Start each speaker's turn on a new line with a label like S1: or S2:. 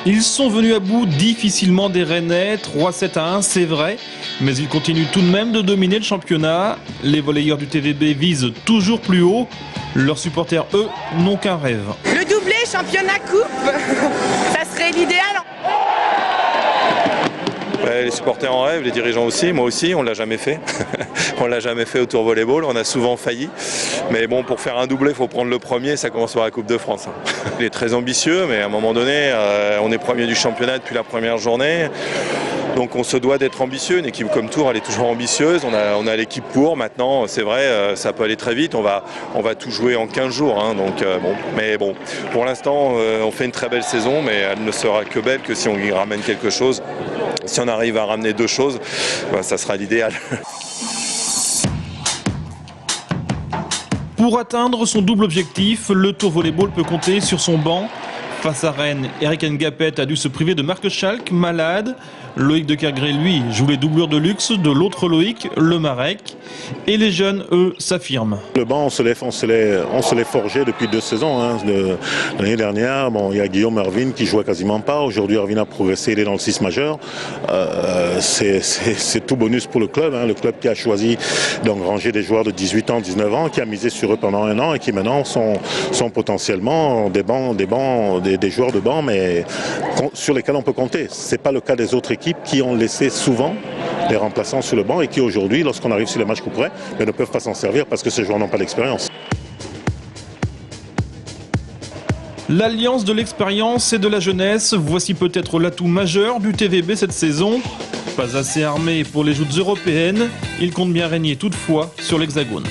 S1: Ils sont venus à bout difficilement des Rennais, 3-7-1, c'est vrai, mais ils continuent tout de même de dominer le championnat. Les volleyeurs du TVB visent toujours plus haut. Leurs supporters, eux, n'ont qu'un rêve.
S2: Le doublé championnat-coupe, ça serait l'idéal.
S3: Les supporters en rêvent, les dirigeants aussi, moi aussi, on ne l'a jamais fait. On ne l'a jamais fait au Tour Volleyball, on a souvent failli. Mais bon, pour faire un doublé, il faut prendre le premier, ça commence par la Coupe de France. Il est très ambitieux, mais à un moment donné, on est premier du championnat depuis la première journée. Donc on se doit d'être ambitieux, une équipe comme Tours elle est toujours ambitieuse, on a l'équipe pour, maintenant c'est vrai, ça peut aller très vite, on va tout jouer en 15 jours, hein, donc mais bon, pour l'instant on fait une très belle saison, mais elle ne sera que belle que si on y ramène quelque chose. Si on arrive à ramener deux choses, ça sera l'idéal.
S1: Pour atteindre son double objectif, le Tour Volleyball peut compter sur son banc. Face à Rennes, Eric Ngapet a dû se priver de Marc Schalk, malade. Loïc de Kergré, lui, joue les doublures de luxe de l'autre Loïc, le Marek. Et les jeunes, eux, s'affirment.
S4: Le banc, on se l'est forgé depuis 2 saisons. Hein. L'année dernière, il y a Guillaume Ervin qui jouait quasiment pas. Aujourd'hui, Ervin a progressé, il est dans le 6 majeur. C'est tout bonus pour le club. Hein. Le club qui a choisi d'engranger des joueurs de 18 ans, 19 ans, qui a misé sur eux pendant 1 an et qui maintenant sont potentiellement des joueurs de banc, mais sur lesquels on peut compter. Ce n'est pas le cas des autres équipes qui ont laissé souvent les remplaçants sur le banc et qui aujourd'hui, lorsqu'on arrive sur les matchs couperets, ne peuvent pas s'en servir parce que ces joueurs n'ont pas d'expérience.
S1: L'alliance de l'expérience et de la jeunesse, voici peut-être l'atout majeur du TVB cette saison. Pas assez armé pour les joutes européennes, il compte bien régner toutefois sur l'Hexagone.